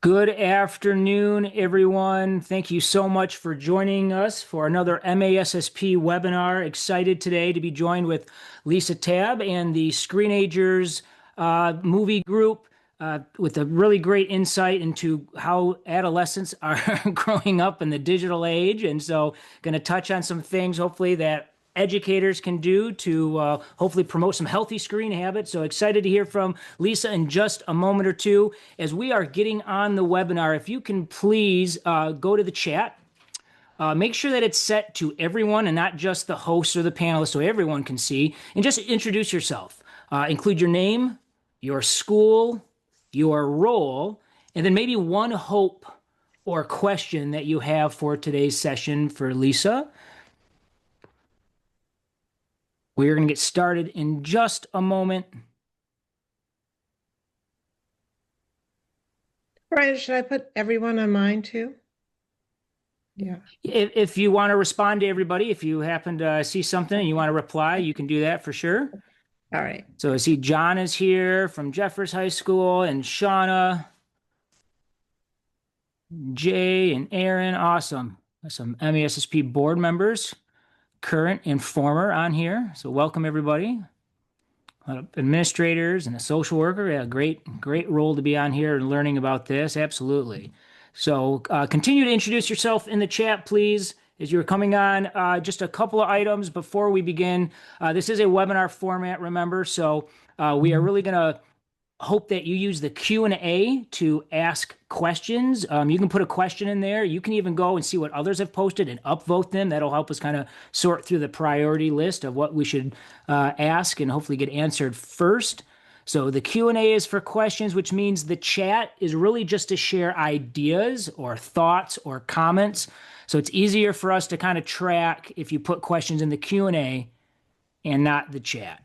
Good afternoon, everyone. Thank you so much for joining us for another MASSP webinar. Excited today to be joined with Lisa Tabb and the Screenagers movie group with a really great insight into how adolescents are growing up in the digital age. And so, going to touch on some things, hopefully, that educators can do to hopefully promote some healthy screen habits. So excited to hear from Lisa in just a moment or two. As we are getting on the webinar, if you can please go to the chat. Make sure that it's set to everyone and not just the host or the panelists so everyone can see. And just introduce yourself. Include your name, your school, your role, and then maybe one hope or question that you have for today's session for Lisa. We're going to get started in just a moment. Brian, should I put everyone on mine too? Yeah. If you want to respond to everybody, if you happen to see something and you want to reply, you can do that for sure. All right. So I see John is here from Jeffers High School, and Shauna, Jay, and Aaron. Awesome. Some MASSP board members, current and former on here. So welcome everybody. Administrators and a social worker. Yeah, great role to be on here and learning about this. Absolutely. So continue to introduce yourself in the chat, please, as you're coming on. Just a couple of items before we begin. This is a webinar format, remember, so we are really going to hope that you use the Q&A to ask questions. You can put a question in there. You can even go and see what others have posted and upvote them. That'll help us kind of sort through the priority list of what we should ask and hopefully get answered first. So the Q&A is for questions, which means the chat is really just to share ideas or thoughts or comments. So it's easier for us to kind of track if you put questions in the Q&A and not the chat.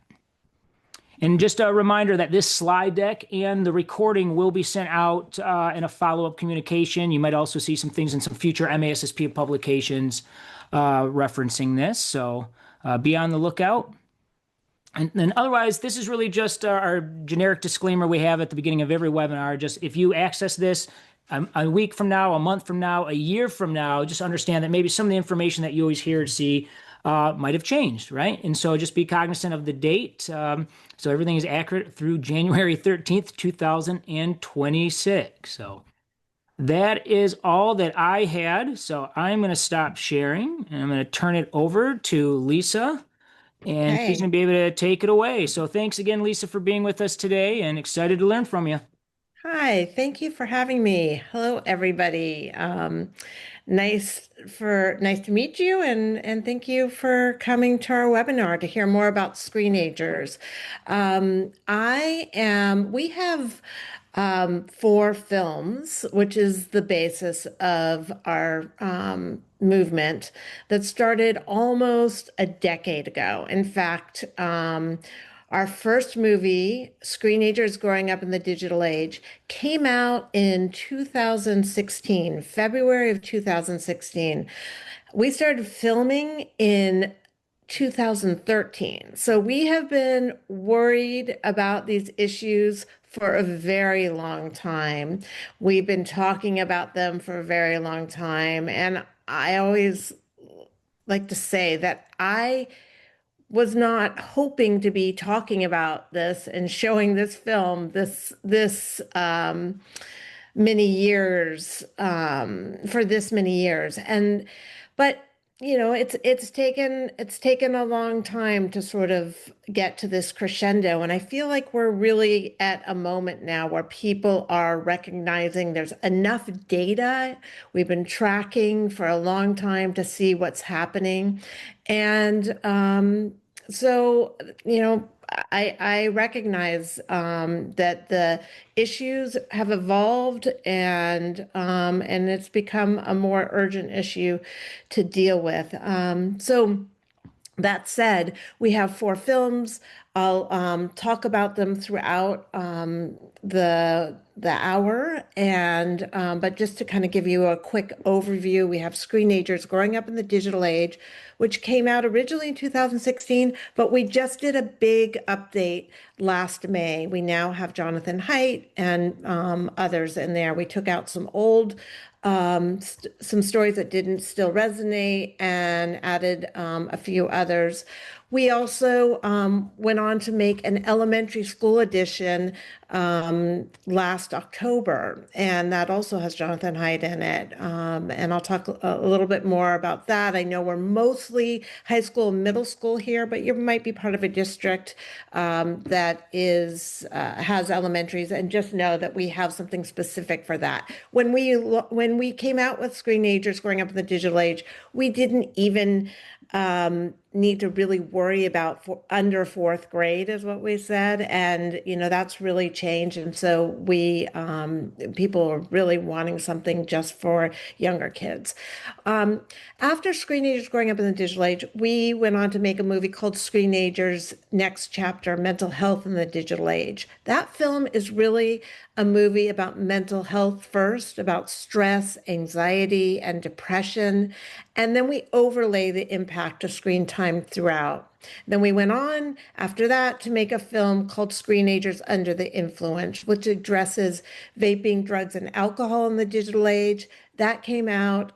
And just a reminder that this slide deck and the recording will be sent out in a follow-up communication. You might also see some things in some future MASSP publications referencing this. So be on the lookout. And then otherwise, this is really just our generic disclaimer we have at the beginning of every webinar. Just if you access this a week from now, a month from now, a year from now, just understand that maybe some of the information that you always hear or see might have changed, right? And so just be cognizant of the date. So everything is accurate through January 13th, 2026. So that is all that I had. So I'm going to stop sharing and I'm going to turn it over to Lisa. And she's going to be able to take it away. So thanks again, Lisa, for being with us today and excited to learn from you. Hi, thank you for having me. Hello, everybody. Nice to meet you and thank you for coming to our webinar to hear more about Screenagers. We have four films, which is the basis of our movement that started almost a decade ago. In fact, our first movie, Screenagers Growing Up in the Digital Age, came out in 2016, February of 2016. We started filming in 2013. So we have been worried about these issues for a very long time. We've been talking about them for a very long time. And I always like to say that I was not hoping to be talking about this and showing this film this many years for this many years. But you know, it's taken a long time to sort of get to this crescendo, and I feel like we're really at a moment now where people are recognizing there's enough data we've been tracking for a long time to see what's happening. And so, you know, I recognize that the issues have evolved and it's become a more urgent issue to deal with. So that said, we have four films. I'll talk about them throughout the hour. And but just to kind of give you a quick overview, we have Screenagers Growing Up in the Digital Age, which came out originally in 2016, but we just did a big update last May. We now have Jonathan Haidt and others in there. We took out some old some stories that didn't still resonate and added a few others. We also went on to make an elementary school edition last October, and that also has Jonathan Haidt in it. And I'll talk a little bit more about that. I know we're mostly high school and middle school here, but you might be part of a district that is has elementaries, and just know that we have something specific for that. When we came out with Screenagers Growing Up in the Digital Age, we didn't even need to really worry about under fourth grade is what we said. And, that's really changed. And so people are really wanting something just for younger kids. After Screenagers Growing Up in the Digital Age, we went on to make a movie called Screenagers Next Chapter, Mental Health in the Digital Age. That film is really a movie about mental health first, about stress, anxiety, and depression. And then we overlay the impact of screen time throughout. Then we went on after that to make a film called Screenagers Under the Influence, which addresses vaping, drugs, and alcohol in the digital age. That came out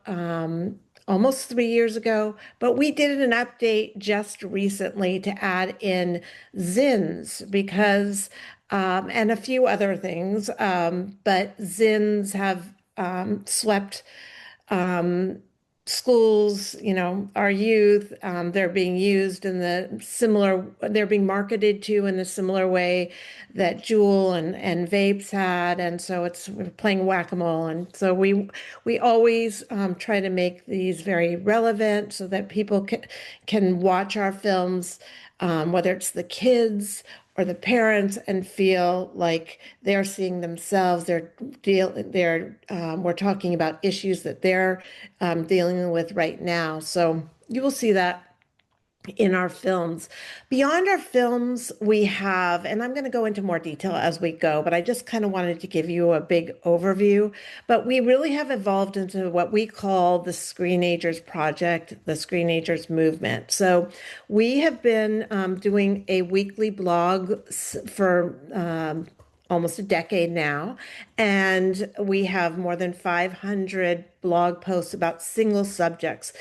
almost 3 years ago, but we did an update just recently to add in Zins because, and a few other things, but Zins have swept schools, our youth, they're being used in they're being marketed to in a similar way that Juul and vapes had. And so we're playing whack-a-mole. And so we always try to make these very relevant so that people can watch our films, whether it's the kids or the parents, and feel like they're seeing themselves. We're talking about issues that they're dealing with right now. So you will see that in our films. Beyond our films, we have, and I'm going to go into more detail as we go, but I just kind of wanted to give you a big overview. But we really have evolved into what we call the Screenagers Project, the Screenagers movement. So we have been doing a weekly blog for almost a decade now, and we have more than 500 blog posts about single subjects,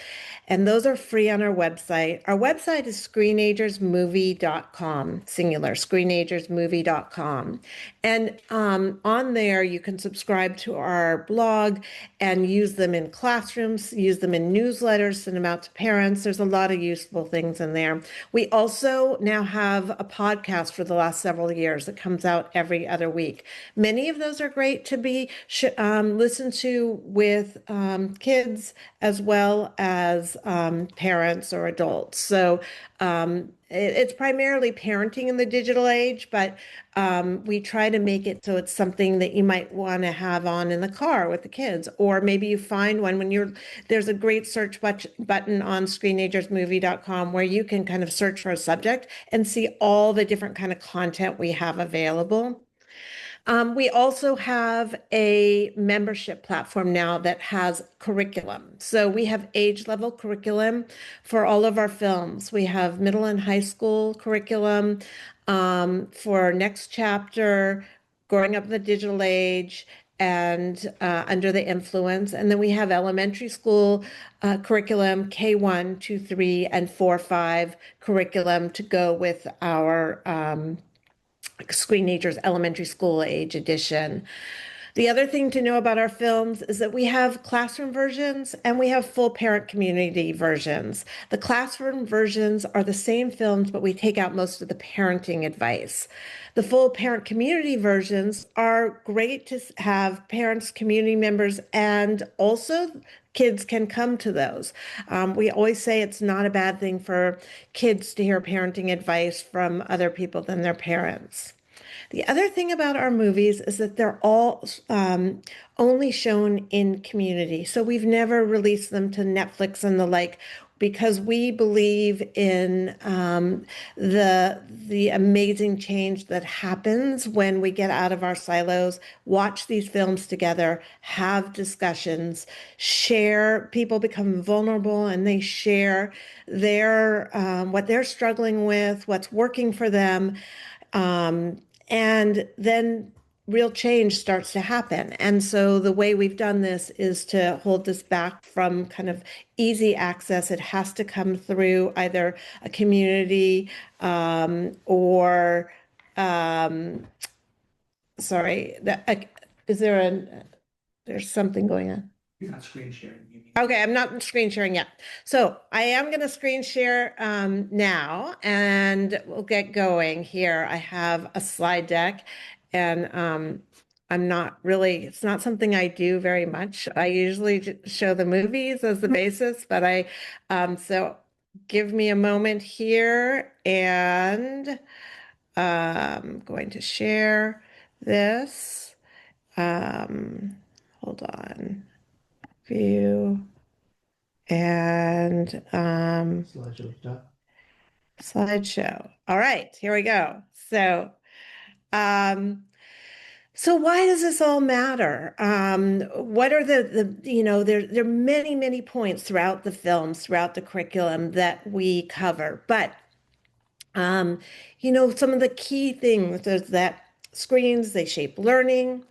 and those are free on our website. Our website is screenagersmovie.com, singular, screenagersmovie.com. And on there, you can subscribe to our blog and use them in classrooms, use them in newsletters, send them out to parents. There's a lot of useful things in there. We also now have a podcast for the last several years that comes out every other week. Many of those are great to be listened to with kids as well as parents or adults. So it's primarily parenting in the digital age, but we try to make it so it's something that you might want to have on in the car with the kids, or maybe you find one there's a great search button on screenagersmovie.com where you can kind of search for a subject and see all the different kind of content we have available. We also have a membership platform now that has curriculum. So we have age level curriculum for all of our films. We have middle and high school curriculum for Next Chapter, Growing Up in the Digital Age, and Under the Influence. And then we have elementary school curriculum, K1, 2, 3, and 4, 5 curriculum to go with our Screenagers Elementary School Age Edition. The other thing to know about our films is that we have classroom versions and we have full parent community versions. The classroom versions are the same films, but we take out most of the parenting advice. The full parent community versions are great to have parents, community members, and also kids can come to those. We always say it's not a bad thing for kids to hear parenting advice from other people than their parents. The other thing about our movies is that they're all only shown in community. So we've never released them to Netflix and the like. because we believe in the amazing change that happens when we get out of our silos, watch these films together, have discussions, share. People become vulnerable and they share their what they're struggling with, what's working for them, and then real change starts to happen. And so the way we've done this is to hold this back from kind of easy access. It has to come through either a community or, sorry, is there there's something going on? You're not screen sharing. Okay, I'm not screen sharing yet. So I am going to screen share now, and we'll get going here. I have a slide deck, and I'm not really, it's not something I do very much. I usually show the movies as the basis, but so give me a moment here, and I'm going to share this. Hold on. View. And slideshow. All right, here we go. Um, so why does this all matter? What are there are many points throughout the films, throughout the curriculum that we cover, but some of the key things is that screens, they shape learning,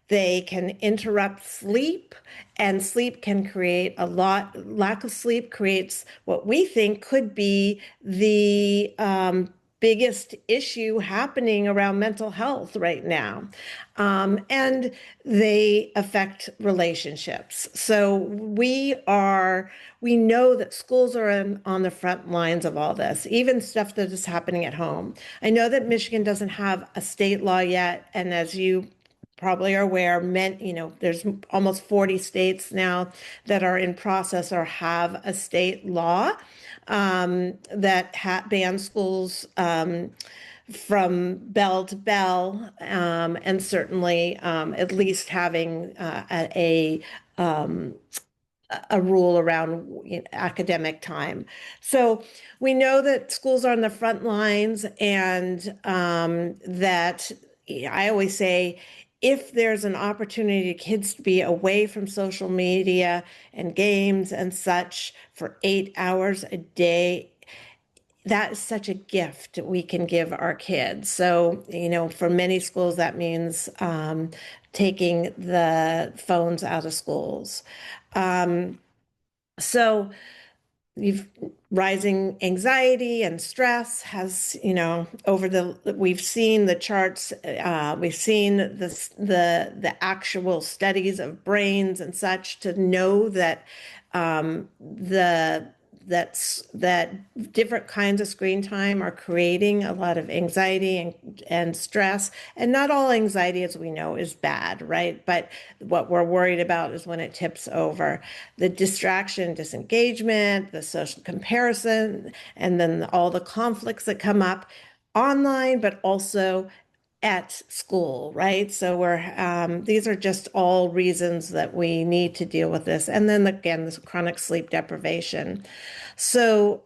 they can interrupt sleep, and sleep can create lack of sleep creates what we think could be the biggest issue happening around mental health right now. And they affect relationships. So we know that schools are on the front lines of all this, even stuff that is happening at home. I know that Michigan doesn't have a state law yet, and as you probably are aware, there's almost 40 states now that are in process or have a state law that ban schools from bell to bell, and certainly at least having a rule around academic time. So we know that schools are on the front lines, and that I always say, if there's an opportunity for kids to be away from social media and games and such for 8 hours a day, that is such a gift we can give our kids. So, for many schools, that means taking the phones out of schools. So you've rising anxiety and stress has, we've seen the charts, we've seen the actual studies of brains and such to know that that different kinds of screen time are creating a lot of anxiety and stress. And not all anxiety, as we know, is bad, right? But what we're worried about is when it tips over. The distraction, disengagement, the social comparison, and then all the conflicts that come up online, but also at school, right? So these are just all reasons that we need to deal with this. And then again, this chronic sleep deprivation. So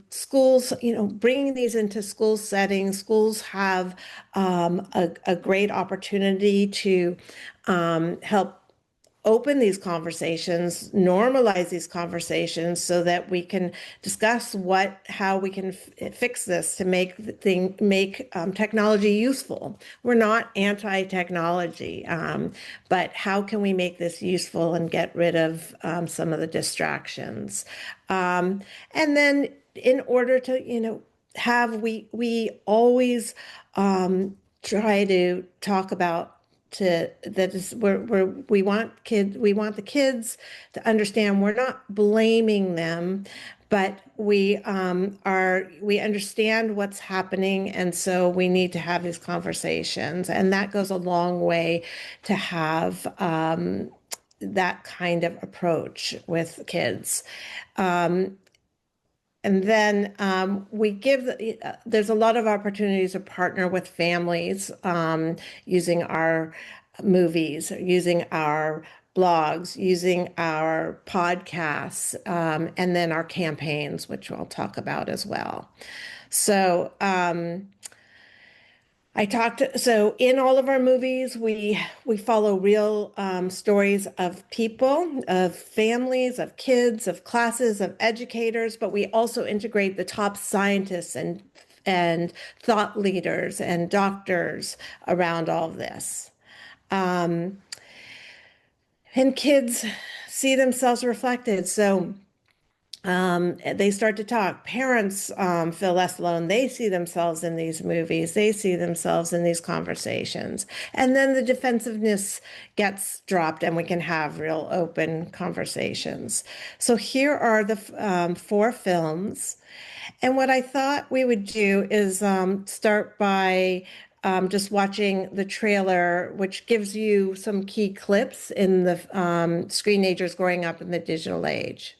schools, bringing these into school settings, schools have a great opportunity to help open these conversations, normalize these conversations so that we can discuss how we can fix this to make technology useful. We're not anti-technology, but how can we make this useful and get rid of some of the distractions? And then in order to, we always try to talk about that is where we want the kids to understand we're not blaming them, but we understand what's happening, and so we need to have these conversations, and that goes a long way to have that kind of approach with kids. And then there's a lot of opportunities to partner with families using our movies, using our blogs, using our podcasts, and then our campaigns, which I'll talk about as well. So, so in all of our movies, we follow real stories of people, of families, of kids, of classes, of educators, but we also integrate the top scientists and thought leaders and doctors around all of this. And kids see themselves reflected. So they start to talk. Parents feel less alone. They see themselves in these movies. They see themselves in these conversations. And then the defensiveness gets dropped and we can have real open conversations. So here are the four films. And what I thought we would do is start by just watching the trailer, which gives you some key clips in the Screenagers growing up in the digital age.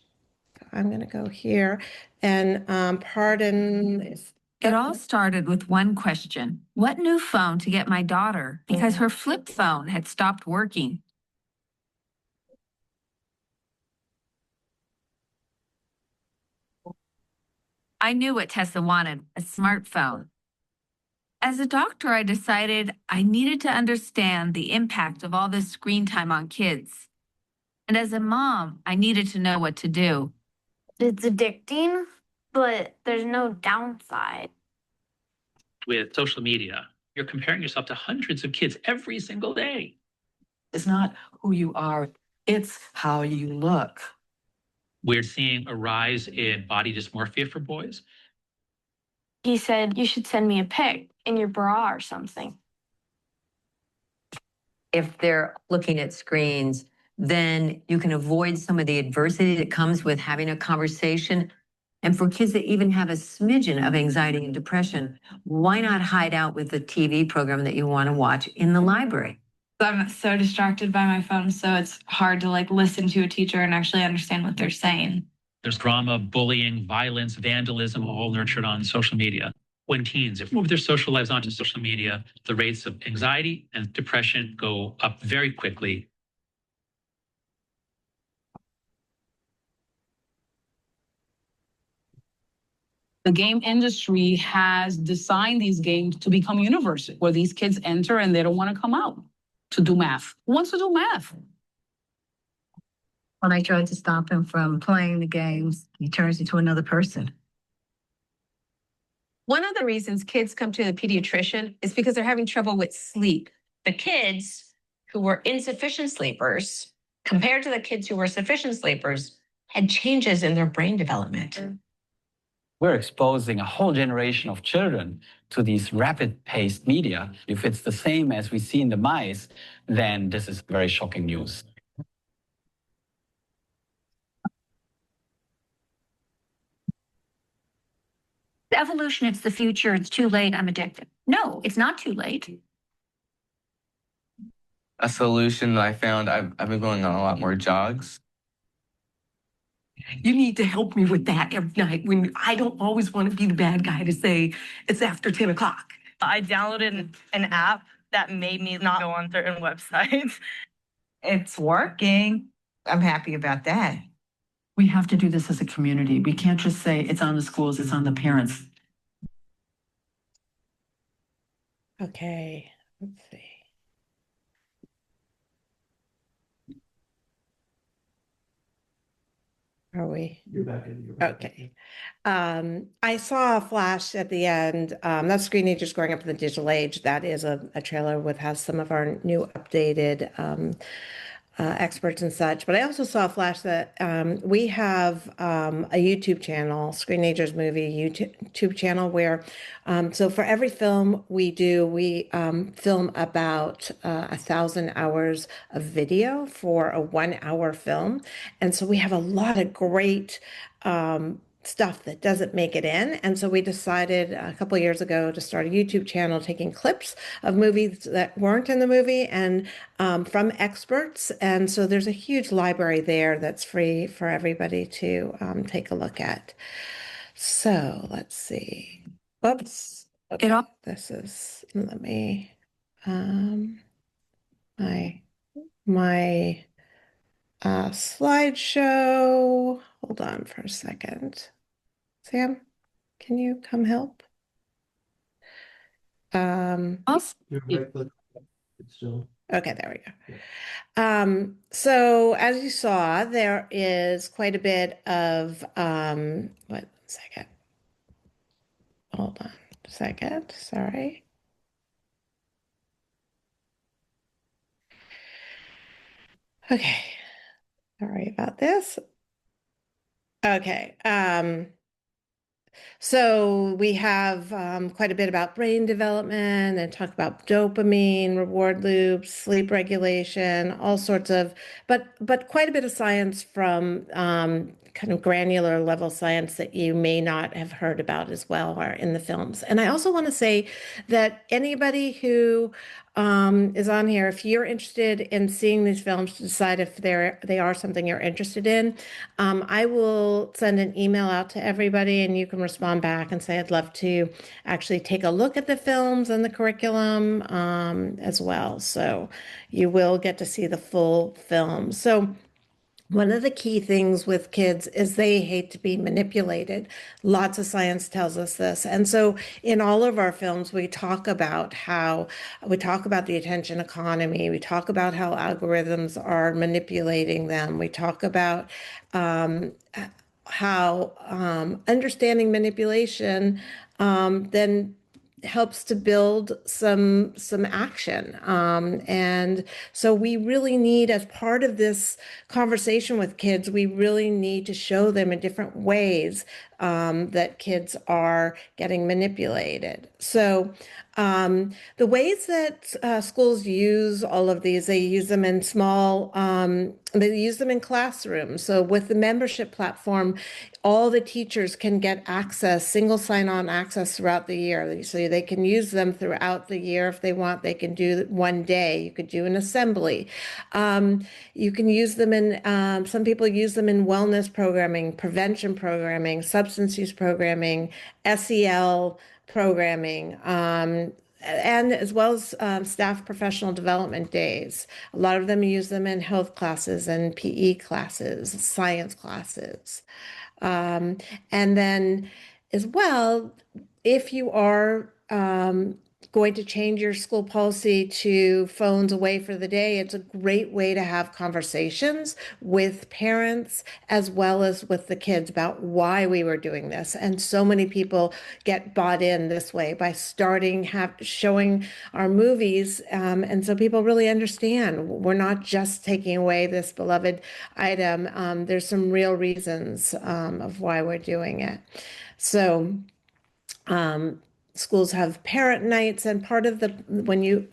I'm going to go here and pardon if It all started with one question. What new phone to get my daughter? Because her flip phone had stopped working. I knew what Tessa wanted, a smartphone. As a doctor, I decided I needed to understand the impact of all this screen time on kids. And as a mom, I needed to know what to do. It's addicting, but there's no downside. With social media, you're comparing yourself to hundreds of kids every single day. It's not who you are, it's how you look. We're seeing a rise in body dysmorphia for boys. He said, you should send me a pic in your bra or something. If they're looking at screens, then you can avoid some of the adversity that comes with having a conversation. And for kids that even have a smidgen of anxiety and depression, why not hide out with the TV program that you want to watch in the library? I'm so distracted by my phone, so it's hard to listen to a teacher and actually understand what they're saying. There's drama, bullying, violence, vandalism, all nurtured on social media. When teens move their social lives onto social media, the rates of anxiety and depression go up very quickly. The game industry has designed these games to become universal, where these kids enter and they don't want to come out to do math. Who wants to do math? When I tried to stop him from playing the games, he turns into another person. One of the reasons kids come to the pediatrician is because they're having trouble with sleep. The kids who were insufficient sleepers, compared to the kids who were sufficient sleepers, had changes in their brain development. We're exposing a whole generation of children to these rapid-paced media. If it's the same as we see in the mice, then this is very shocking news. Evolution, it's the future, it's too late, I'm addicted. No, it's not too late. A solution that I found, I've been going on a lot more jogs. You need to help me with that every night when I don't always want to be the bad guy to say it's after 10 o'clock. I downloaded an app that made me not go on certain websites. It's working. I'm happy about that. We have to do this as a community. We can't just say it's on the schools, it's on the parents. Okay, let's see. Are we? You're back in. Okay. I saw a flash at the end. That's Screenagers growing up in the digital age. That is a trailer with has some of our new updated experts and such. But I also saw a flash that we have a YouTube channel, Screenagers Movie YouTube channel, where so for every film we do, we film about 1,000 hours of video for a 1 hour film. And so we have a lot of great stuff that doesn't make it in. And so we decided a couple of years ago to start a YouTube channel taking clips of movies that weren't in the movie and from experts. And so there's a huge library there that's free for everybody to take a look at. So let's see. Oops. Okay. This is, let me, my slideshow. Hold on for a second. Sam, can you come help? Okay, there we go. So as you saw, there is quite a bit of, what, second. Hold on a second, sorry. Okay, sorry about this. Okay, so we have quite a bit about brain development and talk about dopamine, reward loops, sleep regulation, all sorts of, but quite a bit of science from kind of granular level science that you may not have heard about as well are in the films. And I also want to say that anybody who is on here, if you're interested in seeing these films to decide if they are something you're interested in, I will send an email out to everybody and you can respond back and say, I'd love to actually take a look at the films and the curriculum as well. So you will get to see the full film. So one of the key things with kids is they hate to be manipulated. Lots of science tells us this. And so in all of our films, we talk about the attention economy. We talk about how algorithms are manipulating them. We talk about how understanding manipulation then helps to build some action. And so we really need, as part of this conversation with kids, we really need to show them in different ways that kids are getting manipulated. So the ways that schools use all of these, they use them in they use them in classrooms. So with the membership platform, all the teachers can get access, single sign-on access throughout the year. So they can use them throughout the year if they want. They can do one day. You could do an assembly. You can use them in, some people use them in wellness programming, prevention programming, substance use programming, SEL programming, and as well as staff professional development days. A lot of them use them in health classes and PE classes, science classes. And then as well, if you are going to change your school policy to phones away for the day, it's a great way to have conversations with parents as well as with the kids about why we were doing this. And so many people get bought in this way by showing our movies. And so people really understand we're not just taking away this beloved item. There's some real reasons of why we're doing it. So schools have parent nights, and part of when you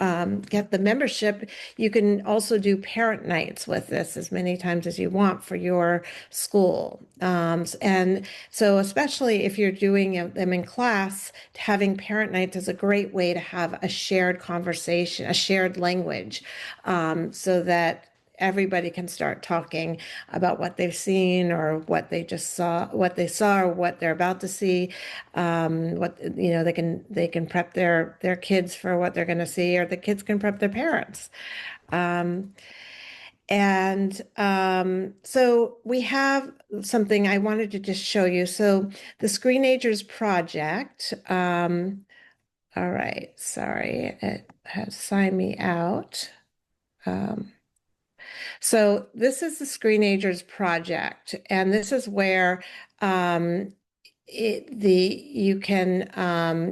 get the membership, you can also do parent nights with this as many times as you want for your school. And so especially if you're doing them in class, having parent nights is a great way to have a shared conversation, a shared language, so that everybody can start talking about what they've seen or what they saw, or what they're about to see. They can prep their kids for what they're going to see, or the kids can prep their parents. So we have something I wanted to just show you. So the Screenagers project. All right, sorry, it has signed me out. So this is the Screenagers project, and this is where you can,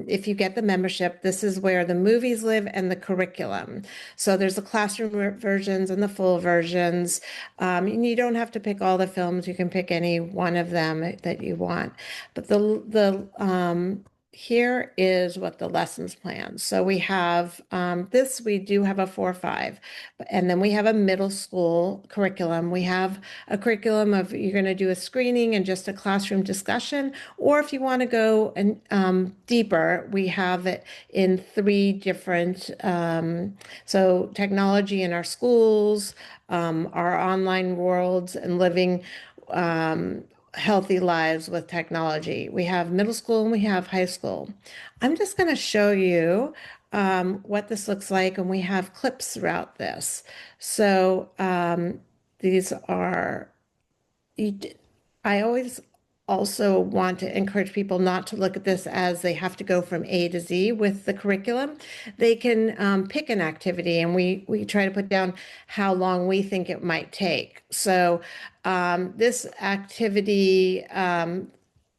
if you get the membership, this is where the movies live and the curriculum. So there's the classroom versions and the full versions. And you don't have to pick all the films. You can pick any one of them that you want. But here is what the lessons plan. So we have we do have a 4-5, and then we have a middle school curriculum. We have a curriculum of you're going to do a screening and just a classroom discussion, or if you want to go deeper, we have it in 3 different. So technology in our schools, our online worlds, and living healthy lives with technology. We have middle school and we have high school. I'm just going to show you what this looks like, and we have clips throughout this. So these are, I always also want to encourage people not to look at this as they have to go from A to Z with the curriculum. They can pick an activity, and we try to put down how long we think it might take. So this activity,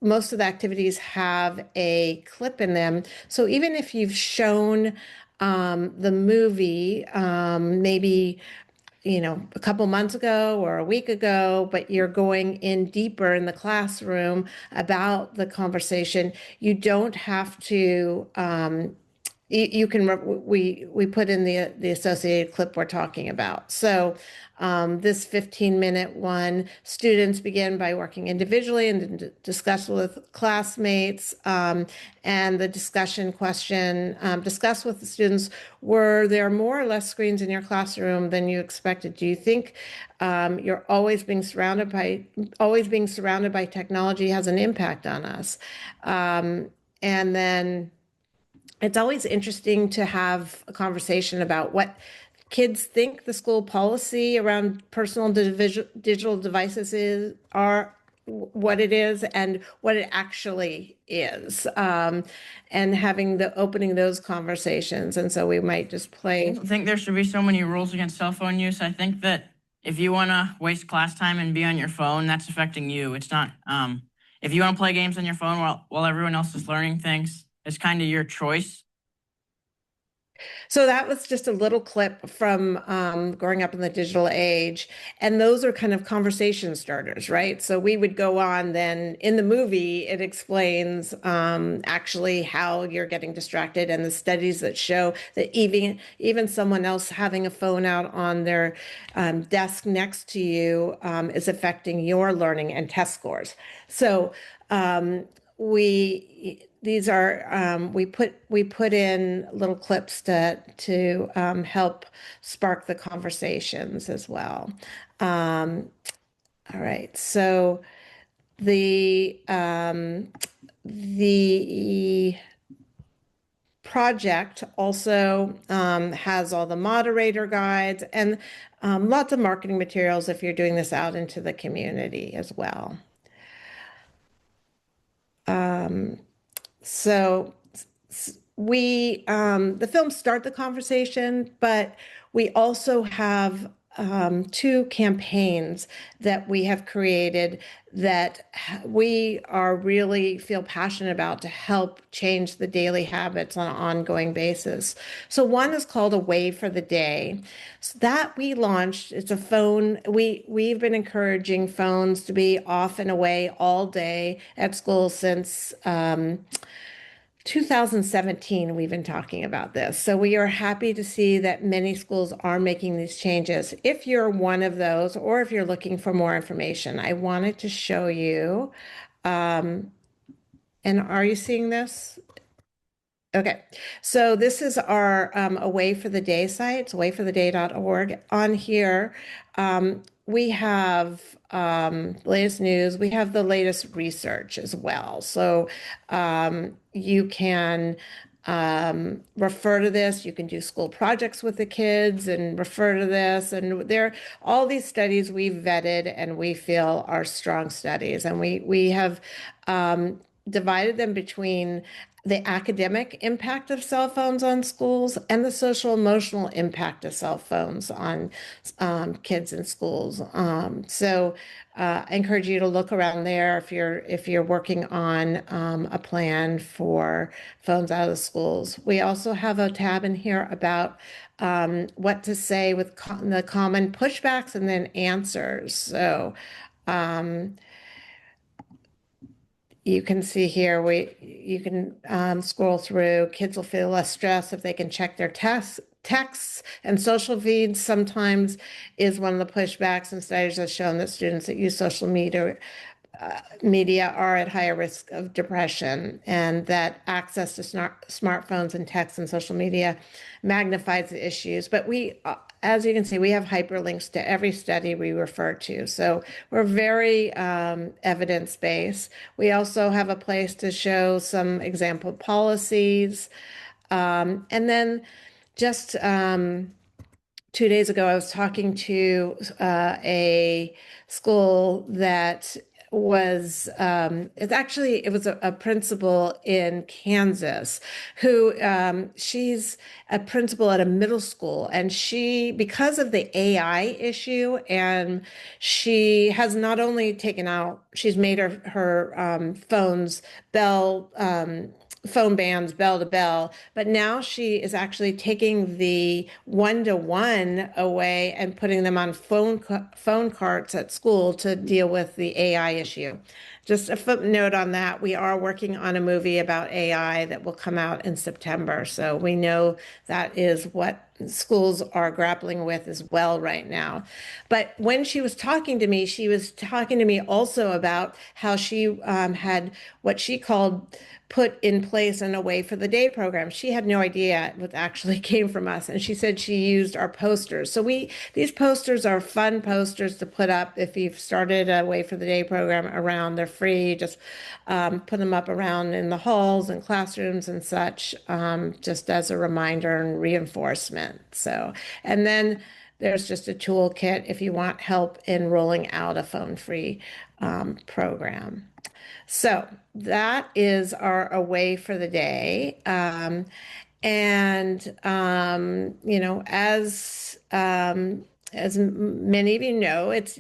most of the activities have a clip in them. So even if you've shown the movie, maybe a couple months ago or a week ago, but you're going in deeper in the classroom about the conversation, you don't have to, you can, we put in the associated clip we're talking about. So this 15-minute one, students begin by working individually and discuss with classmates. And the discussion question, discuss with the students, were there more or less screens in your classroom than you expected? Do you think you're always being surrounded by technology has an impact on us? And then it's always interesting to have a conversation about what kids think the school policy around personal digital devices what it is and what it actually is, and having opening those conversations. And so we might just play. I don't think there should be so many rules against cell phone use. I think that if you want to waste class time and be on your phone, that's affecting you. It's not, if you want to play games on your phone while everyone else is learning things, it's kind of your choice. So that was just a little clip from growing up in the digital age. And those are kind of conversation starters, right? So we would go on then in the movie, it explains actually how you're getting distracted and the studies that show that even someone else having a phone out on their desk next to you is affecting your learning and test scores. So these are we put in little clips to help spark the conversations as well. All right, so the project also has all the moderator guides and lots of marketing materials if you're doing this out into the community as well. So the films start the conversation, but we also have two campaigns that we have created that we really feel passionate about to help change the daily habits on an ongoing basis. So one is called Away for the Day. So that we launched, it's a phone. We've been encouraging phones to be off and away all day at school since 2017, we've been talking about this. So we are happy to see that many schools are making these changes. If you're one of those, or if you're looking for more information, I wanted to show you. And are you seeing this? Okay, so this is our Away for the Day site, it's awayfortheday.org. On here, we have latest news, we have the latest research as well. So you can refer to this, you can do school projects with the kids and refer to this. And all these studies we've vetted and we feel are strong studies. And we have divided them between the academic impact of cell phones on schools and the social emotional impact of cell phones on kids in schools. So I encourage you to look around there if you're working on a plan for phones out of the schools. We also have a tab in here about what to say with the common pushbacks and then answers. So you can see here, you can scroll through. Kids will feel less stressed if they can check their texts and social feeds sometimes is one of the pushbacks, and studies have shown that students that use social media are at higher risk of depression, and that access to smartphones and text and social media magnifies the issues. But as you can see, we have hyperlinks to every study we refer to. So we're very evidence-based. We also have a place to show some example policies. And then just 2 days ago, I was talking to a school that was it was a principal in Kansas who she's a principal at a middle school, and she, because of the AI issue, and she has not only she's made her phones bell phone bands bell to bell, but now she is actually taking the one-to-one away and putting them on phone carts at school to deal with the AI issue. Just a footnote on that, we are working on a movie about AI that will come out in September. So we know that is what schools are grappling with as well right now. But when she was talking to me, she was talking to me also about how she had what she called put in place an Away for the Day program. She had no idea what actually came from us. And she said she used our posters. So these posters are fun posters to put up. If you've started a Away for the Day program around, they're free. Just put them up around in the halls and classrooms and such, just as a reminder and reinforcement. So, and then there's just a toolkit if you want help in rolling out a phone-free program. So that is our Away for the Day. As many of you know, it's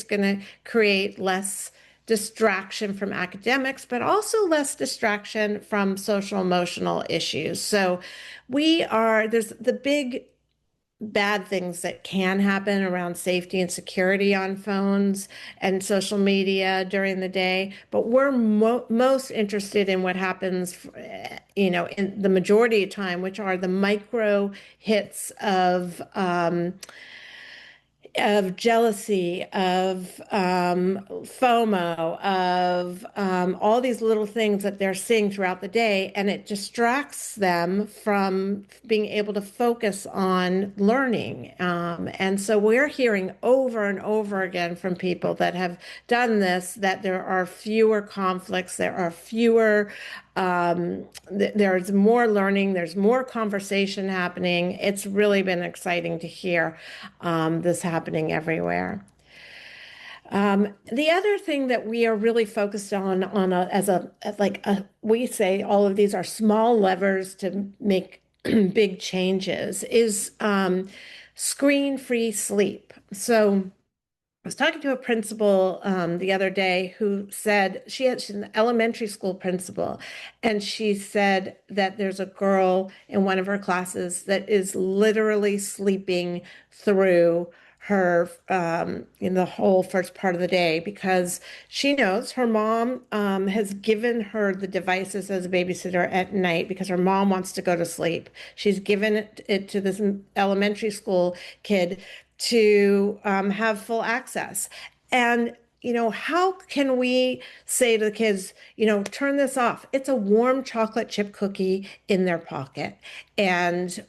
going to create less distraction from academics, but also less distraction from social emotional issues. So there's the big bad things that can happen around safety and security on phones and social media during the day, but we're most interested in what happens, in the majority of time, which are the micro hits of jealousy, of FOMO, of all these little things that they're seeing throughout the day, and it distracts them from being able to focus on learning. And so we're hearing over and over again from people that have done this that there are fewer conflicts, there are fewer there's more learning, there's more conversation happening. It's really been exciting to hear this happening everywhere. The other thing that we are really focused on we say all of these are small levers to make big changes, is screen-free sleep. So I was talking to a principal the other day who said she's an elementary school principal, and she said that there's a girl in one of her classes that is literally sleeping through her in the whole first part of the day because she knows her mom has given her the devices as a babysitter at night because her mom wants to go to sleep. She's given it to this elementary school kid to have full access. And, how can we say to the kids, turn this off? It's a warm chocolate chip cookie in their pocket. And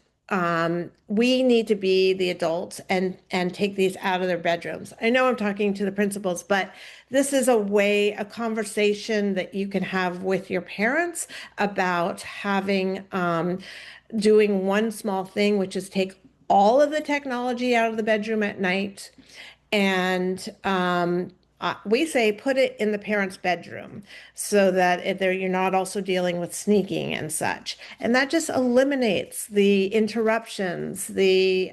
we need to be the adults and take these out of their bedrooms. I know I'm talking to the principals, but this is a conversation that you can have with your parents about having, doing one small thing, which is take all of the technology out of the bedroom at night. And we say put it in the parents' bedroom so that you're not also dealing with sneaking and such. And that just eliminates the interruptions, the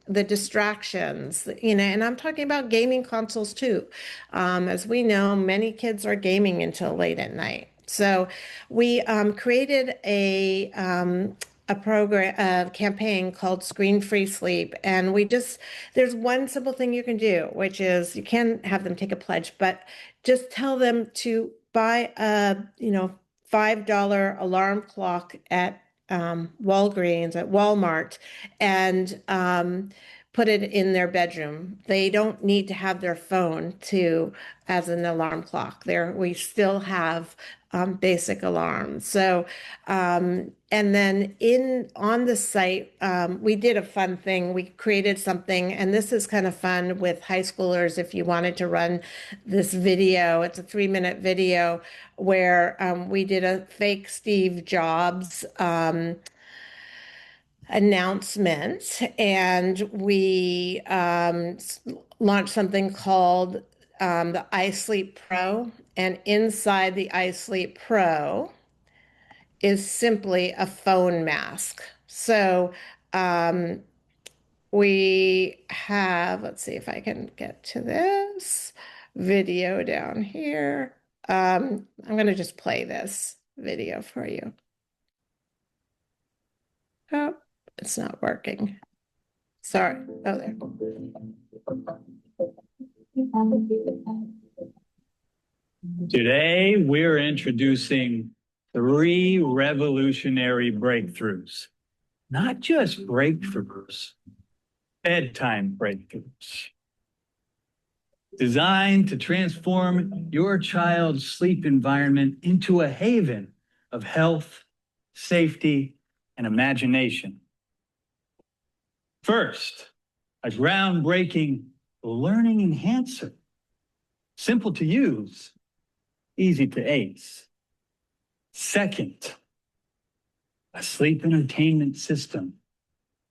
distractions, and I'm talking about gaming consoles too. As we know, many kids are gaming until late at night. So we created a campaign called Screen Free Sleep. And there's one simple thing you can do, which is you can have them take a pledge, but just tell them to buy a, $5 alarm clock at Walgreens, at Walmart, and put it in their bedroom. They don't need to have their phone as an alarm clock. We still have basic alarms. So, and then on the site, we did a fun thing. We created something, and this is kind of fun with high schoolers. If you wanted to run this video, it's a 3-minute video where we did a fake Steve Jobs announcement, and we launched something called the iSleep Pro. And inside the iSleep Pro is simply a phone mask. So we have, let's see if I can get to this video down here. I'm going to just play this video for you. Oh, it's not working. Sorry. Oh, there. Today, we're introducing 3 revolutionary breakthroughs. Not just breakthroughs, bedtime breakthroughs. Designed to transform your child's sleep environment into a haven of health, safety, and imagination. First, a groundbreaking learning enhancer. Simple to use, easy to ace. Second, a sleep entertainment system,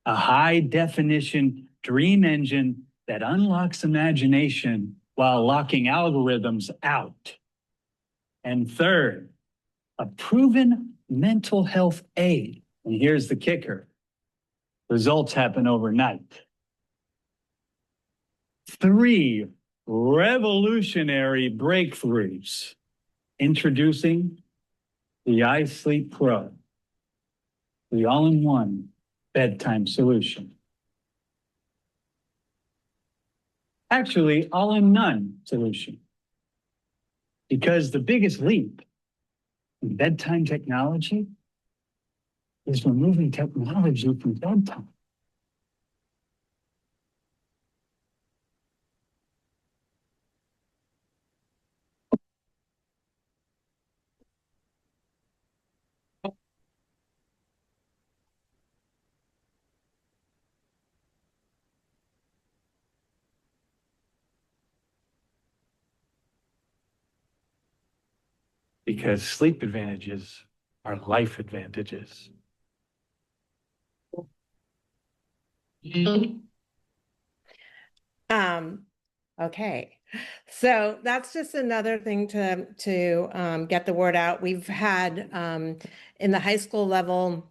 a high-definition dream engine that unlocks imagination while locking algorithms out. And third, a proven mental health aid. And here's the kicker. Results happen overnight. 3 revolutionary breakthroughs. Introducing the iSleep Pro, the all-in-one bedtime solution. Actually, all-in-none solution. Because the biggest leap in bedtime technology is removing technology from bedtime. Because sleep advantages are life advantages. Okay. So that's just another thing to get the word out. We've had in the high school level,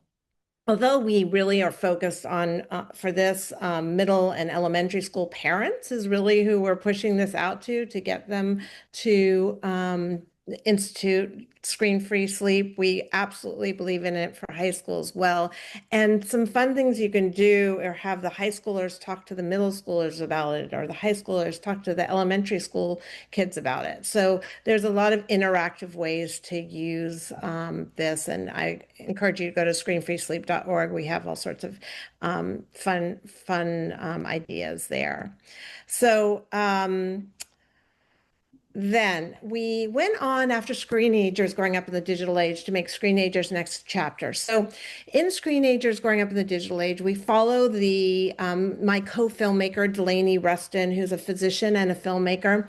although we really are focused on for this middle and elementary school parents is really who we're pushing this out to get them to institute screen-free sleep. We absolutely believe in it for high school as well. And some fun things you can do are have the high schoolers talk to the middle schoolers about it, or the high schoolers talk to the elementary school kids about it. So there's a lot of interactive ways to use this. And I encourage you to go to screenfreesleep.org. We have all sorts of fun ideas there. So, then we went on after Screenagers Growing Up in the Digital Age to make Screenagers next chapter. So in Screenagers Growing Up in the Digital Age, we follow the my co-filmmaker, Delaney Rustin, who's a physician and a filmmaker,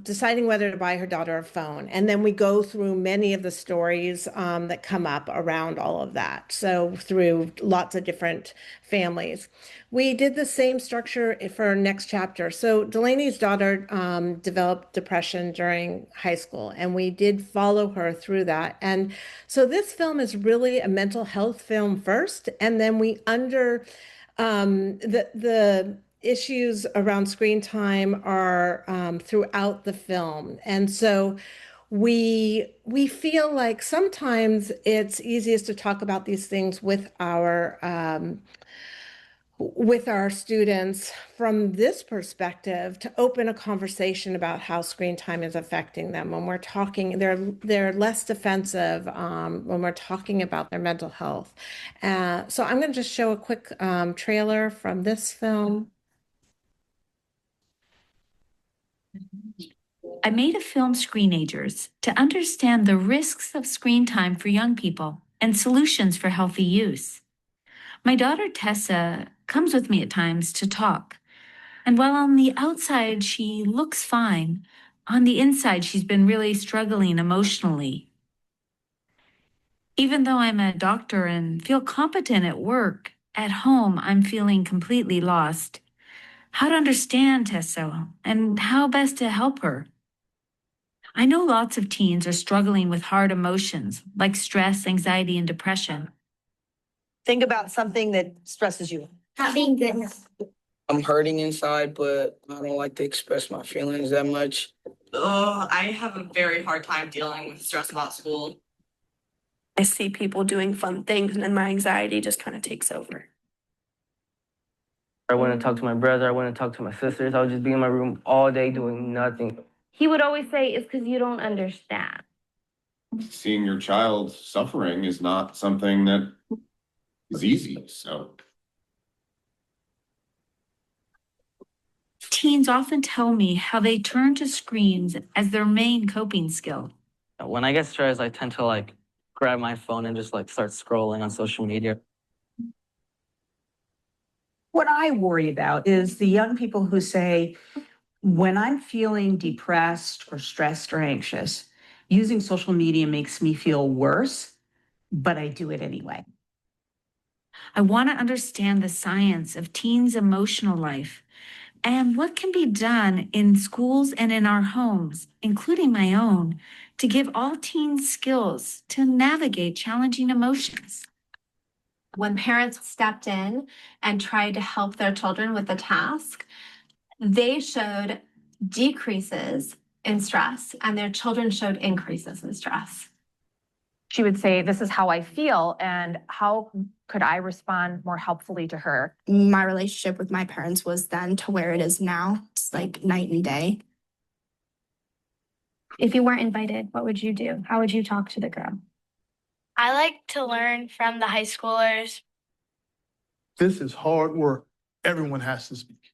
deciding whether to buy her daughter a phone. And then we go through many of the stories that come up around all of that. So through lots of different families. We did the same structure for next chapter. So Delaney's daughter developed depression during high school, and we did follow her through that. And so this film is really a mental health film first, and then we the issues around screen time are throughout the film. And so we feel like sometimes it's easiest to talk about these things with our students from this perspective, to open a conversation about how screen time is affecting them. When we're talking, they're less defensive when we're talking about their mental health. So I'm going to just show a quick trailer from this film. I made a film, Screenagers, to understand the risks of screen time for young people and solutions for healthy use. My daughter Tessa comes with me at times to talk. And while on the outside she looks fine, on the inside she's been really struggling emotionally. Even though I'm a doctor and feel competent at work, at home I'm feeling completely lost. How to understand Tessa and how best to help her. I know lots of teens are struggling with hard emotions like stress, anxiety, and depression. Think about something that stresses you. Not being good. I'm hurting inside, but I don't like to express my feelings that much. I have a very hard time dealing with stress about school. I see people doing fun things and then my anxiety just kind of takes over. I wouldn't talk to my brother. I wouldn't talk to my sisters. I would just be in my room all day doing nothing. He would always say, it's because you don't understand. Seeing your child suffering is not something that is easy, so. Teens often tell me how they turn to screens as their main coping skill. When I get stressed, I tend to grab my phone and just start scrolling on social media. What I worry about is the young people who say, when I'm feeling depressed or stressed or anxious, using social media makes me feel worse, but I do it anyway. I want to understand the science of teens' emotional life and what can be done in schools and in our homes, including my own, to give all teens skills to navigate challenging emotions. When parents stepped in and tried to help their children with the task, they showed decreases in stress and their children showed increases in stress. She would say, this is how I feel, and how could I respond more helpfully to her? My relationship with my parents was then to where it is now. It's like night and day. If you weren't invited, what would you do? How would you talk to the girl? I like to learn from the high schoolers. This is hard work. Everyone has to speak.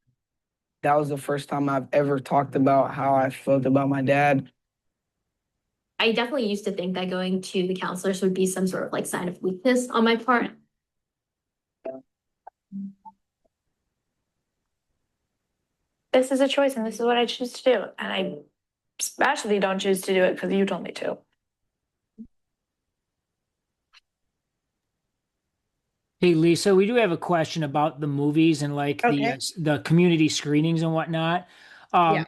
That was the first time I've ever talked about how I felt about my dad. I definitely used to think that going to the counselors would be some sort of like sign of weakness on my part. This is a choice and this is what I choose to do. And I especially don't choose to do it because you told me to. Hey, Lisa, we do have a question about the movies and Okay. the community screenings and whatnot. Yes.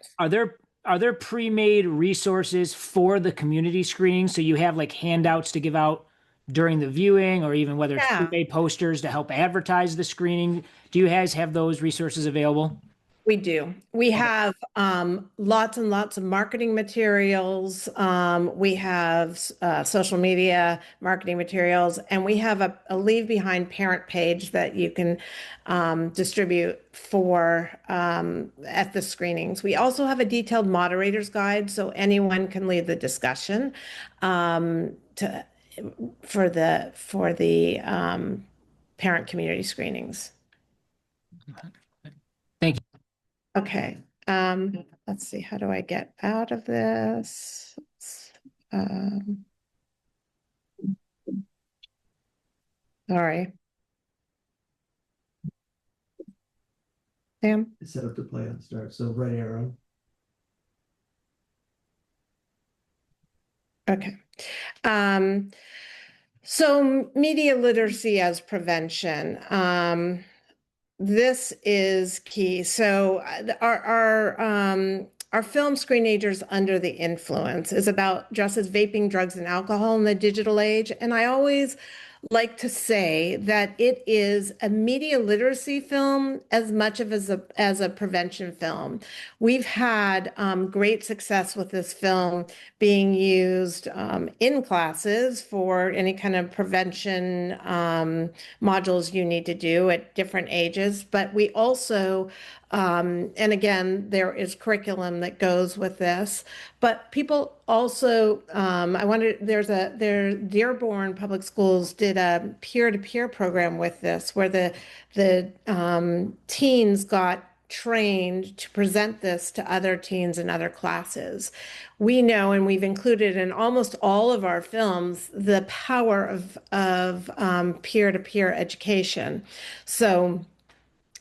Are there pre-made resources for the community screenings? So you have handouts to give out during the viewing, or even whether it's Yeah. pre-made posters to help advertise the screening. Do you guys have those resources available? We do. We have lots and lots of marketing materials. We have social media marketing materials, and we have a Leave Behind parent page that you can distribute for at the screenings. We also have a detailed moderator's guide, so anyone can lead the discussion for the parent community screenings. Thank you. Okay, let's see, how do I get out of this? Sorry. Sam? It's set up to play on start, so right arrow. Okay. So media literacy as prevention. This is key. So our film Screenagers Under the Influence is about addresses vaping, drugs, and alcohol in the digital age. And I always like to say that it is a media literacy film as much of as a prevention film. We've had great success with this film being used in classes for any kind of prevention modules you need to do at different ages. But we also, and again, there is curriculum that goes with this, but people also, Dearborn Public Schools did a peer-to-peer program with this, where the teens got trained to present this to other teens in other classes. We know, and we've included in almost all of our films, the power of peer-to-peer education. So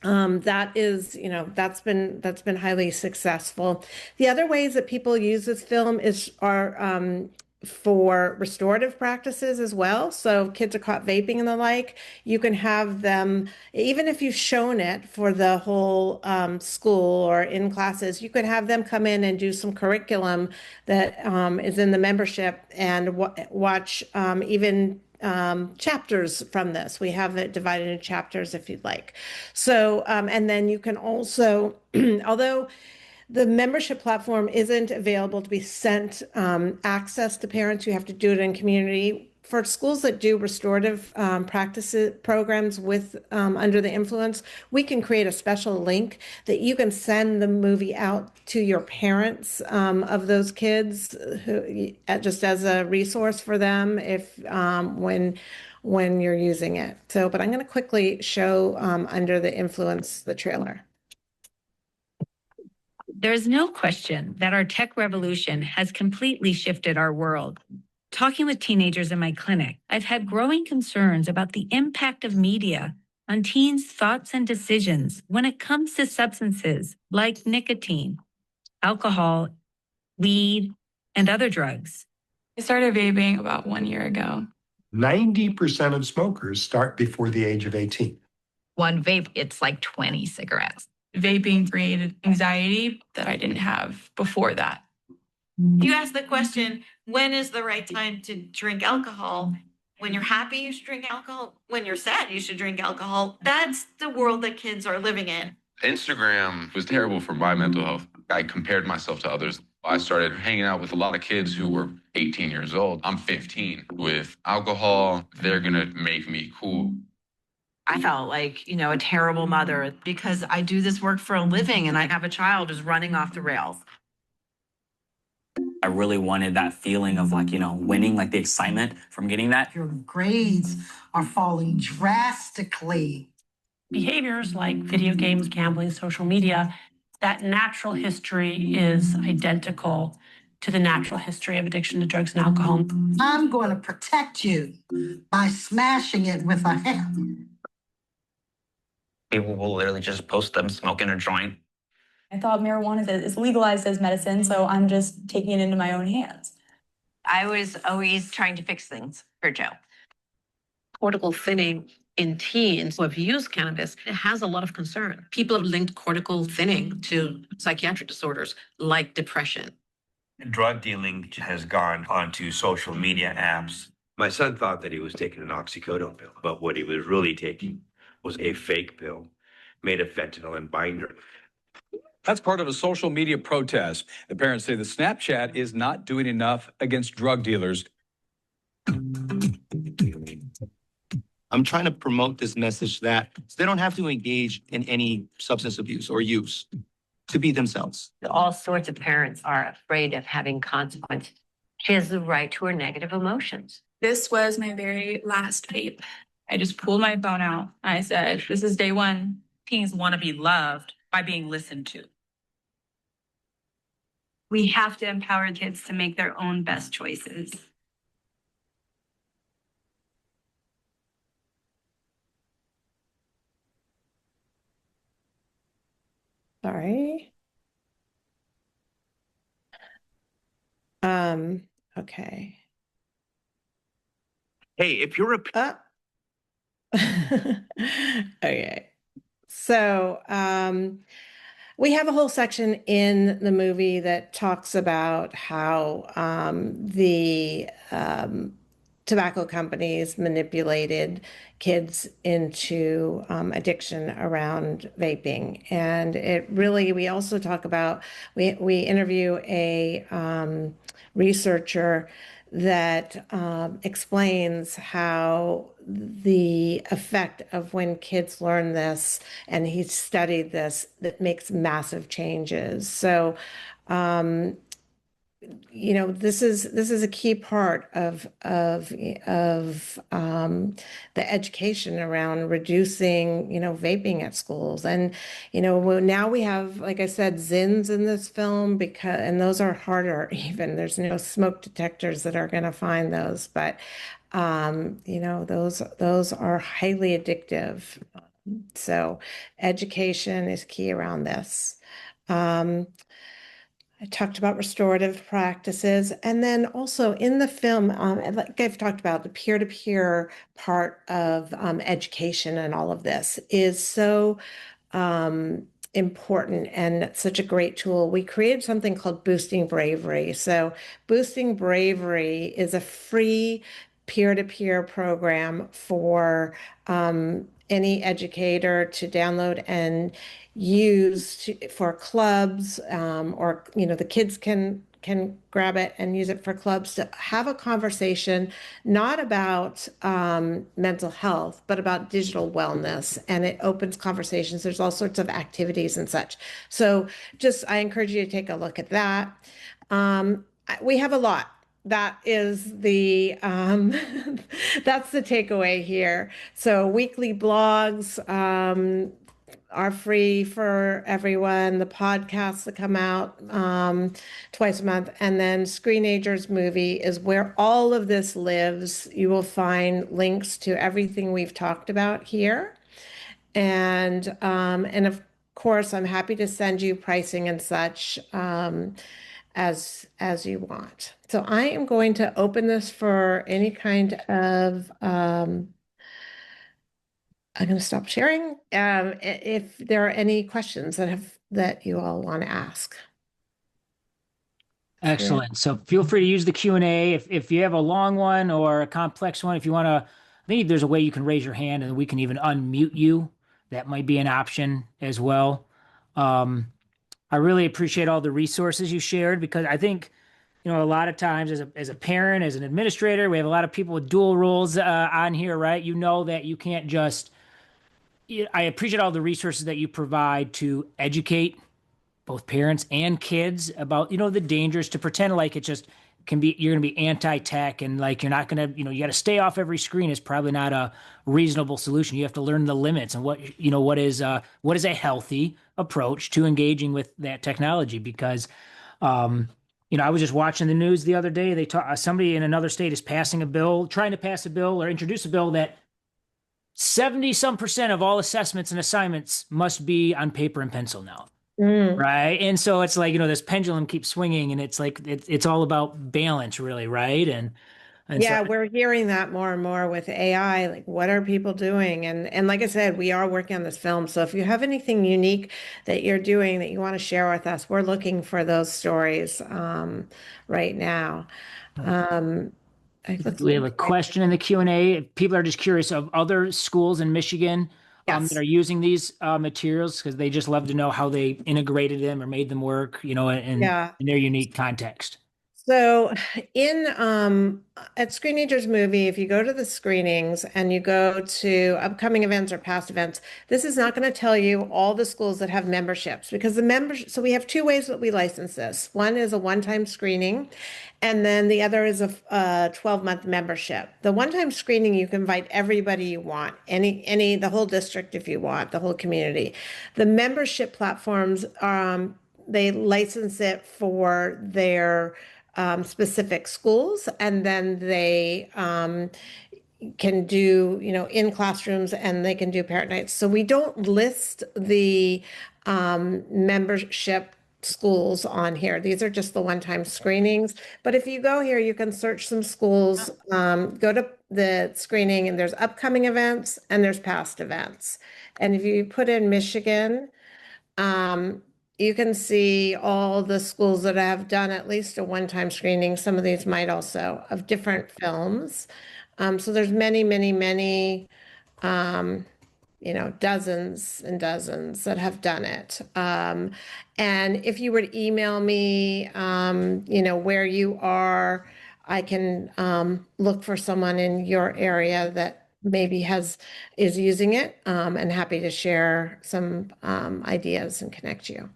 that is, that's been highly successful. The other ways that people use this film are for restorative practices as well. So if kids are caught vaping and the like, you can have them, even if you've shown it for the whole school or in classes, you could have them come in and do some curriculum that is in the membership and watch even chapters from this. We have it divided into chapters if you'd like. So, and then you can also, although the membership platform isn't available to be sent access to parents, you have to do it in community. For schools that do restorative practices programs with under the influence, we can create a special link that you can send the movie out to your parents of those kids, who, just as a resource for them if when you're using it. So, but I'm going to quickly show under the influence the trailer. There's no question that our tech revolution has completely shifted our world. Talking with teenagers in my clinic, I've had growing concerns about the impact of media on teens' thoughts and decisions when it comes to substances like nicotine, alcohol, weed, and other drugs. I started vaping about 1 year ago. 90% of smokers start before the age of 18. One vape, it's like 20 cigarettes. Vaping created anxiety that I didn't have before that. You ask the question, when is the right time to drink alcohol? When you're happy, you should drink alcohol. When you're sad, you should drink alcohol. That's the world that kids are living in. Instagram was terrible for my mental health. I compared myself to others. I started hanging out with a lot of kids who were 18 years old. I'm 15. With alcohol, they're gonna make me cool. I felt like, a terrible mother because I do this work for a living and I have a child who's running off the rails. I really wanted that feeling of winning, like the excitement from getting that. Your grades are falling drastically. Behaviors like video games, gambling, social media, that natural history is identical to the natural history of addiction to drugs and alcohol. I'm going to protect you by smashing it with a hammer. People will literally just post them smoking a joint. I thought marijuana is legalized as medicine, so I'm just taking it into my own hands. I was always trying to fix things for Joe. Cortical thinning in teens who have used cannabis, it has a lot of concern. People have linked cortical thinning to psychiatric disorders like depression. Drug dealing has gone onto social media apps. My son thought that he was taking an oxycodone pill, but what he was really taking was a fake pill made of fentanyl and binder. That's part of a social media protest. The parents say the Snapchat is not doing enough against drug dealers. I'm trying to promote this message that they don't have to engage in any substance abuse or use to be themselves. All sorts of parents are afraid of having consequences. She has the right to her negative emotions. This was my very last vape. I just pulled my phone out. I said, this is day one. Teens want to be loved by being listened to. We have to empower kids to make their own best choices. Sorry. Okay. Hey, if you're a... Okay. So, we have a whole section in the movie that talks about how the tobacco companies manipulated kids into addiction around vaping. And it really, we also talk about, we interview a researcher that explains how the effect of when kids learn this, and he studied this, that makes massive changes. So, this is a key part of the education around reducing, vaping at schools. And, now we have, like I said, ZINs in this film and those are harder even. There's no smoke detectors that are going to find those, but, those are highly addictive. So education is key around this. I talked about restorative practices. And then also in the film, like I've talked about, the peer-to-peer part of education and all of this is so important and such a great tool. We created something called Boosting Bravery. So Boosting Bravery is a free peer-to-peer program for any educator to download and use for clubs, or the kids can grab it and use it for clubs to have a conversation, not about mental health, but about digital wellness. And it opens conversations. There's all sorts of activities and such. So I encourage you to take a look at that. We have a lot. That is the that's the takeaway here. So weekly blogs are free for everyone. The podcasts that come out twice a month, and then Screenagers movie is where all of this lives. You will find links to everything we've talked about here, and of course, I'm happy to send you pricing and such as you want. So I am going to open this for any kind of I'm going to stop sharing. If there are any questions that you all want to ask. Excellent. So feel free to use the Q&A if you have a long one or a complex one. If you want to, I think there's a way you can raise your hand and we can even unmute you. That might be an option as well. I really appreciate all the resources you shared, because I think, a lot of times as a parent, as an administrator, we have a lot of people with dual roles on here, right? You know that you can't just. I appreciate all the resources that you provide to educate both parents and kids about, the dangers, to pretend like it just can be, you're going to be anti-tech and like you're not going to, you got to stay off every screen is probably not a reasonable solution. You have to learn the limits and what is a healthy approach to engaging with that technology, because I was just watching the news the other day. They somebody in another state is trying to pass a bill or introduce a bill that 70% of all assessments and assignments must be on paper and pencil now. Right. And so it's like, this pendulum keeps swinging, and it's like, it's all about balance, really. Right. And yeah, so, we're hearing that more and more with AI. Like, what are people doing? And like I said, we are working on this film. So if you have anything unique that you're doing that you want to share with us, we're looking for those stories right now. we have a question in the Q&A. People are just curious of other schools in Michigan that are using these materials, because they just love to know how they integrated them or made them work, in their unique context. So at Screenagers movie, if you go to the screenings and you go to upcoming events or past events, this is not going to tell you all the schools that have memberships, because so we have two ways that we license this. One is a one-time screening, and then the other is a 12-month membership. The one-time screening, you can invite everybody you want, the whole district if you want, the whole community. The membership platforms, they license it for their specific schools, and then they can do, in classrooms, and they can do parent nights. So we don't list the membership schools on here. These are just the one-time screenings. But if you go here, you can search some schools, go to the screening, and there's upcoming events and there's past events. And if you put in Michigan, you can see all the schools that have done at least a one-time screening. Some of these might also of different films. So there's many, many, many, dozens and dozens that have done it. And if you were to email me, where you are, I can look for someone in your area that maybe is using it, and happy to share some ideas and connect you.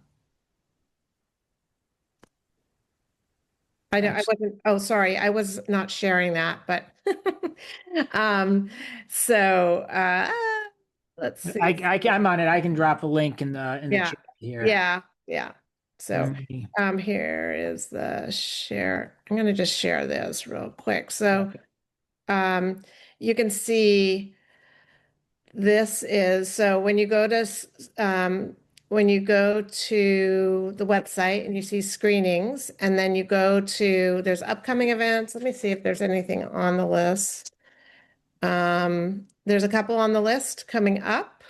I wasn't, oh, sorry, I was not sharing that, but let's see. I'm on it. I can drop a link in the Yeah, chat here. yeah. So here is the share. I'm going to just share this real quick. So you can see this is, so when you go to when you go to the website and you see screenings, and then you go to, there's upcoming events. Let me see if there's anything on the list. There's a couple on the list coming up.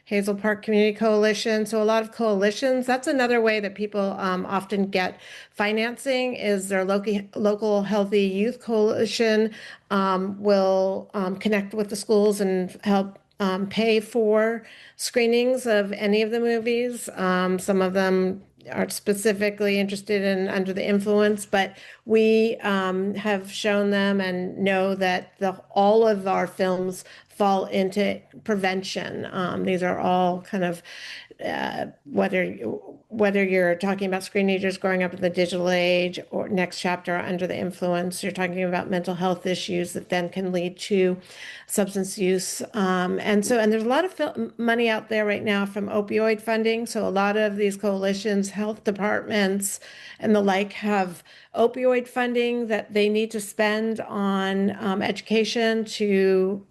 Hazel Park Community Coalition. So a lot of coalitions. That's another way that people often get financing is their local Healthy Youth Coalition will connect with the schools and help pay for screenings of any of the movies. Some of them are specifically interested in Under the Influence, but we have shown them and know that all of our films fall into prevention. These are all kind of whether you're talking about screenagers growing up in the digital age or next chapter Under the Influence, you're talking about mental health issues that then can lead to substance use. And there's a lot of money out there right now from opioid funding. So a lot of these coalitions, health departments, and the like have opioid funding that they need to spend on education to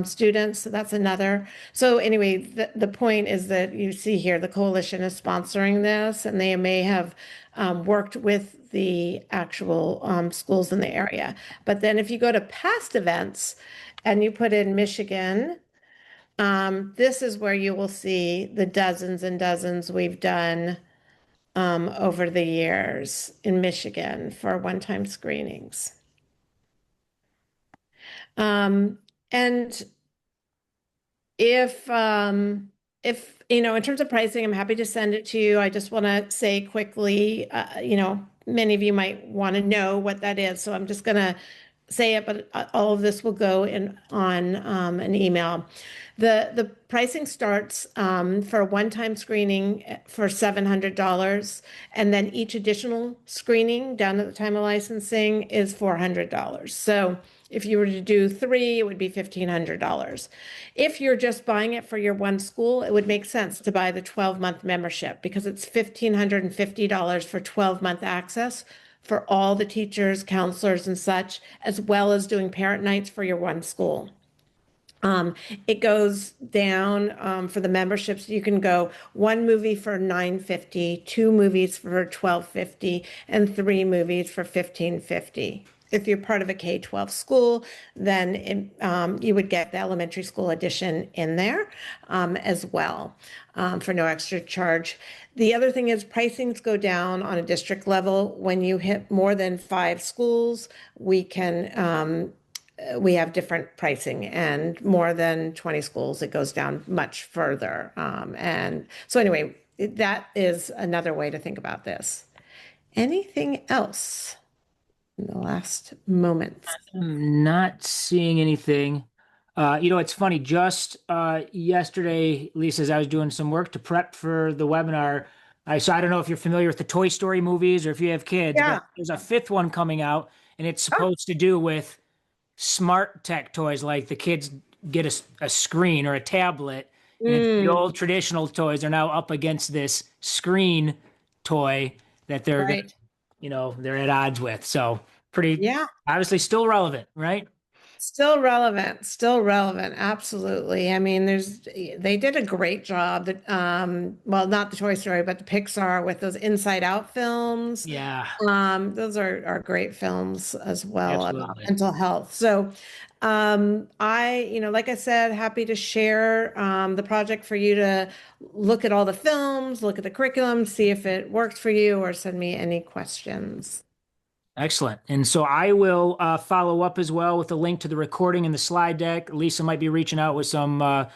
students. So that's another. So anyway, the point is that you see here, the coalition is sponsoring this, and they may have worked with the actual schools in the area. But then if you go to past events and you put in Michigan, this is where you will see the dozens and dozens we've done over the years in Michigan for one-time screenings. And if in terms of pricing, I'm happy to send it to you. I just want to say quickly, many of you might want to know what that is. So I'm just going to say it, but all of this will go on an email. The pricing starts for a one-time screening for $700, and then each additional screening down at the time of licensing is $400. So if you were to do 3, it would be $1,500. If you're just buying it for your one school, it would make sense to buy the 12-month membership because it's $1,550 for 12-month access for all the teachers, counselors, and such, as well as doing parent nights for your one school. It goes down for the memberships. You can go 1 movie for $950, 2 movies for $1,250, and 3 movies for $1,550. If you're part of a K-12 school, then you would get the elementary school edition in there as well for no extra charge. The other thing is pricings go down on a district level. When you hit more than 5 schools, we have different pricing, and more than 20 schools, it goes down much further. And so anyway, that is another way to think about this. Anything else in the last moments? I'm not seeing anything. It's funny, just yesterday, Lisa, as I was doing some work to prep for the webinar, I don't know if you're familiar with the Toy Story movies or if you have kids, Yeah. but there's a 5th one coming out, and it's supposed to do with smart tech toys, like the kids get a screen or a tablet, and it's the old traditional toys are now up against this screen toy that they're Right. they're at odds with. So pretty, Yeah. obviously still relevant, right? Still relevant, absolutely. I mean, they did a great job that, well, not the Toy Story, but the Pixar with those Inside Out films. Yeah, Those are great films as well about absolutely. mental health. So, like I said, happy to share the project for you to look at all the films, look at the curriculum, see if it works for you, or send me any questions. Excellent. And so I will follow up as well with a link to the recording and the slide deck. Lisa might be reaching out with some,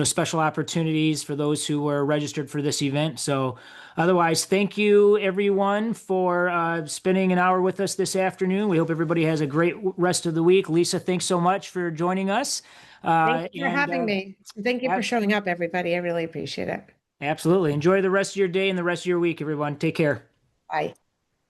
special opportunities for those who were registered for this event. So otherwise, thank you everyone for spending an hour with us this afternoon. We hope everybody has a great rest of the week. Lisa, thanks so much for joining us. Thank you for having me. Thank you for showing up, everybody. I really appreciate it. Absolutely. Enjoy the rest of your day and the rest of your week, everyone. Take care. Bye.